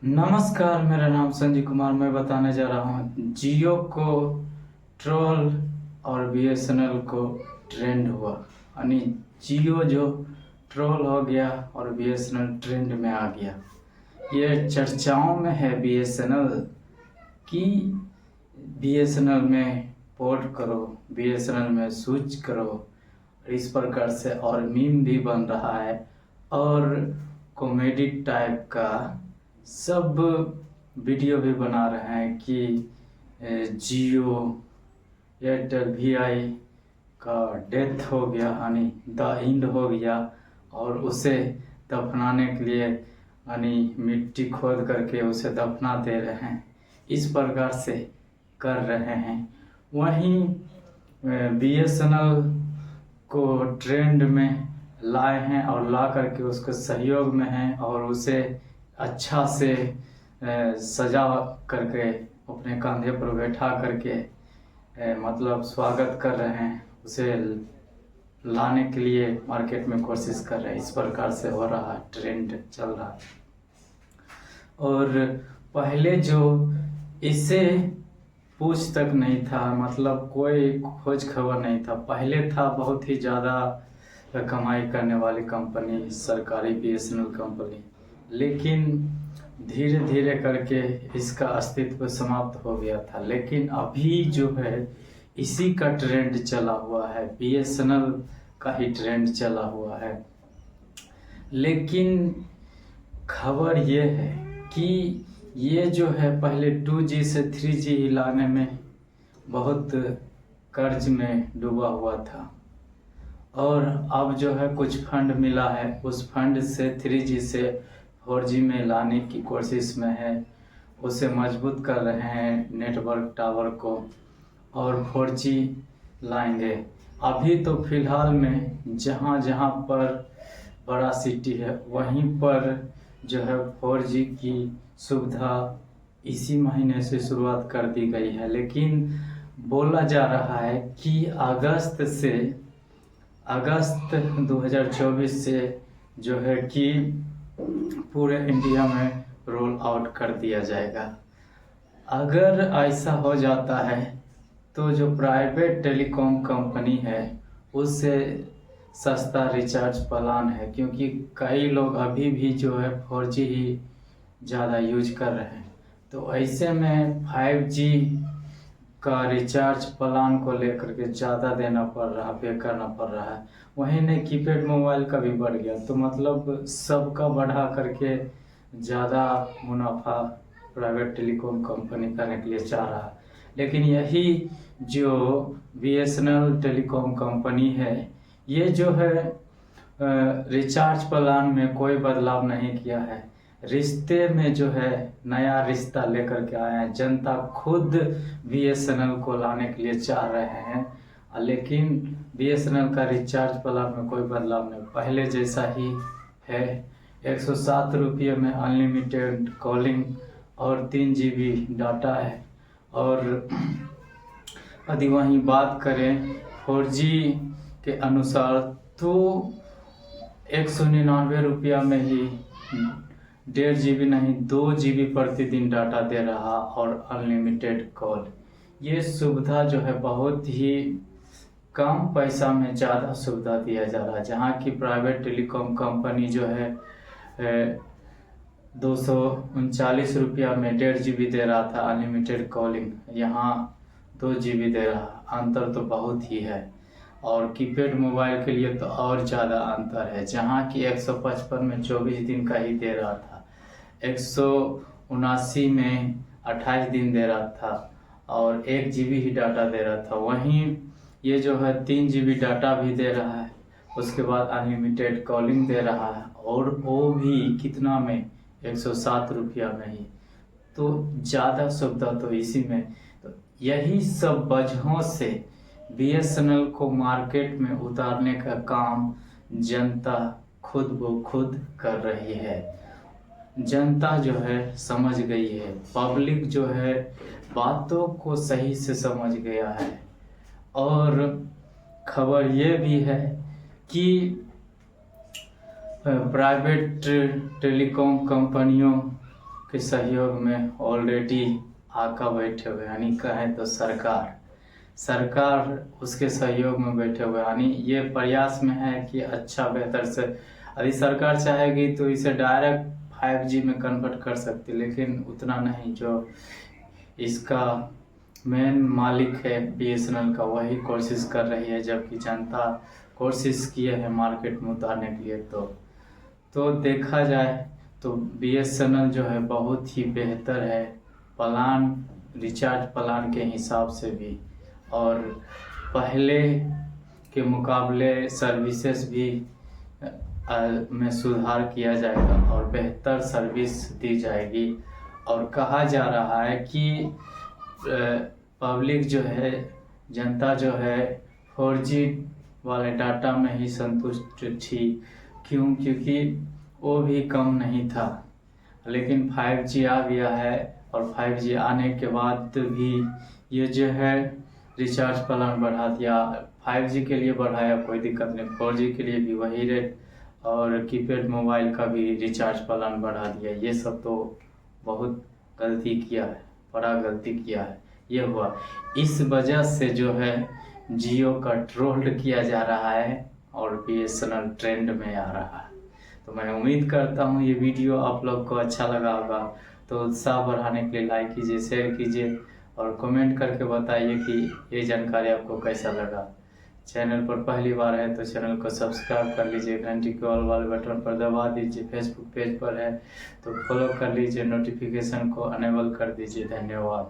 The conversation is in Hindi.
नमस्कार, मेरा नाम संजीव कुमार। मैं बताने जा रहा हूँ जियो को ट्रोल और बीएसएनएल को ट्रेंड हुआ। यानी जियो जो ट्रोल हो गया और बीएसएनएल ट्रेंड में आ गया। ये चर्चाओं में है बीएसएनएल कि बीएसएनएल में पोर्ट करो, बीएसएनएल में स्विच करो। इस प्रकार से और मीम भी बन रहा है और कॉमेडी टाइप का सब वीडियो भी बना रहे हैं कि जियो एयरटेल वीआई का डेथ हो गया, यानी द एंड हो गया, और उसे दफनाने के लिए यानी मिट्टी खोद करके उसे दफना दे रहे हैं। इस प्रकार से कर रहे हैं। वहीं बीएसएनएल को ट्रेंड में लाए हैं और ला करके उसके सहयोग में हैं और उसे अच्छा से सजा करके अपने कंधे पर बैठा करके मतलब स्वागत कर रहे हैं। उसे लाने के लिए मार्केट में कोशिश कर रहे हैं। इस प्रकार से हो रहा है, ट्रेंड चल रहा है। और पहले जो इसे पूछ तक नहीं था, मतलब कोई खोज खबर नहीं था। पहले था बहुत ही ज़्यादा कमाई करने वाली कंपनी सरकारी बीएसएनएल कंपनी, लेकिन धीरे धीरे करके इसका अस्तित्व समाप्त हो गया था। लेकिन अभी जो है इसी का ट्रेंड चला हुआ है, बीएसएनएल का ही ट्रेंड चला हुआ है। लेकिन खबर ये है कि ये जो है पहले 2G से 3G लाने में बहुत कर्ज में डूबा हुआ था और अब जो है कुछ फंड मिला है, उस फंड से 3G से 4G में लाने की कोशिश में है। उसे मजबूत कर रहे हैं नेटवर्क टावर को और 4G लाएंगे। अभी तो फिलहाल में जहाँ जहाँ पर बड़ा सिटी है वहीं पर जो है 4G की सुविधा इसी महीने से शुरुआत कर दी गई है। लेकिन बोला जा रहा है कि अगस्त 2024 से जो है कि पूरे इंडिया में रोल आउट कर दिया जाएगा। अगर ऐसा हो जाता है तो जो प्राइवेट टेलीकॉम कंपनी है उससे सस्ता रिचार्ज प्लान है, क्योंकि कई लोग अभी भी जो है 4G ही ज़्यादा यूज कर रहे हैं। तो ऐसे में 5G का रिचार्ज प्लान को लेकर के ज़्यादा देना पड़ रहा, पे करना पड़ रहा है। वहीं नहीं, कीपैड मोबाइल का भी बढ़ गया, तो मतलब सबका बढ़ा करके ज़्यादा मुनाफा प्राइवेट टेलीकॉम कंपनी करने के लिए चाह रहा है। लेकिन यही जो बीएसएनएल टेलीकॉम कंपनी है, ये जो है रिचार्ज प्लान में कोई बदलाव नहीं किया है। रिश्ते में जो है नया रिश्ता लेकर के आए हैं। जनता खुद बीएसएनएल को लाने के लिए चाह रहे हैं, लेकिन बीएसएनएल का रिचार्ज प्लान में कोई बदलाव नहीं, पहले जैसा ही है। 107 रुपये में अनलिमिटेड कॉलिंग और 3 GB डाटा है। और यदि वहीं बात करें 4G के अनुसार तो 199 रुपया में ही 1.5 GB नहीं 2 GB प्रतिदिन डाटा दे रहा और अनलिमिटेड कॉल। ये सुविधा जो है बहुत ही कम पैसा में ज़्यादा सुविधा दिया जा रहा है। जहाँ की प्राइवेट टेलीकॉम कंपनी जो है 239 रुपया में 1.5 GB दे रहा था अनलिमिटेड कॉलिंग, यहाँ 2 GB दे रहा। अंतर तो बहुत ही है। और कीपैड मोबाइल के लिए तो और ज़्यादा अंतर है, जहाँ की 155 में 24 दिन का ही दे रहा था, 179 में 28 दिन दे रहा था और 1 GB ही डाटा दे रहा था। वहीं ये जो है 3 GB डाटा भी दे रहा है, उसके बाद अनलिमिटेड कॉलिंग दे रहा है, और वो भी कितना में 107 रुपया में ही। तो ज़्यादा सुविधा तो इसी में। तो यही सब वजहों से बीएसएनएल को मार्केट में उतारने का काम जनता खुद ब खुद कर रही है। जनता जो है समझ गई है, पब्लिक जो है बातों को सही से समझ गया है। और खबर ये भी है कि प्राइवेट टेलीकॉम कंपनियों के सहयोग में ऑलरेडी आका बैठे हुए, यानी कहें तो सरकार उसके सहयोग में बैठे हुए, यानी ये प्रयास में है कि अच्छा बेहतर से, यदि सरकार चाहेगी तो इसे डायरेक्ट 5G में कन्वर्ट कर सकती, लेकिन उतना नहीं। जो इसका मेन मालिक है BSNL का, वही कोशिश कर रही है, जबकि जनता कोशिश किए है मार्केट में उतारने के लिए। तो देखा जाए तो BSNL जो है बहुत ही बेहतर है प्लान, रिचार्ज प्लान के हिसाब से भी, और पहले के मुकाबले सर्विसेज भी में सुधार किया जाएगा और बेहतर सर्विस दी जाएगी। और कहा जा रहा है कि पब्लिक जो है, जनता जो है 4G वाले डाटा में ही संतुष्ट थी। क्योंकि वो भी कम नहीं था, लेकिन 5G आ गया है, और 5G आने के बाद भी ये जो है रिचार्ज प्लान बढ़ा दिया। 5G के लिए बढ़ाया, कोई दिक्कत नहीं, 4G के लिए भी वही रेट, और कीपैड मोबाइल का भी रिचार्ज प्लान बढ़ा दिया। ये सब तो बहुत गलती किया है, बड़ा गलती किया है ये हुआ। इस वजह से जो है जियो का ट्रोल्ड किया जा रहा है और BSNL ट्रेंड में आ रहा है। तो मैं उम्मीद करता हूँ ये वीडियो आप लोग को अच्छा लगा होगा। तो उत्साह बढ़ाने के लिए लाइक कीजिए, शेयर कीजिए और कमेंट करके बताइए कि ये जानकारी आपको कैसा लगा। चैनल पर पहली बार है तो चैनल को सब्सक्राइब कर लीजिए, घंटी के ऑल वाले बटन पर दबा दीजिए। फेसबुक पेज पर है तो फॉलो कर लीजिए, नोटिफिकेशन को अनेबल कर दीजिए। धन्यवाद।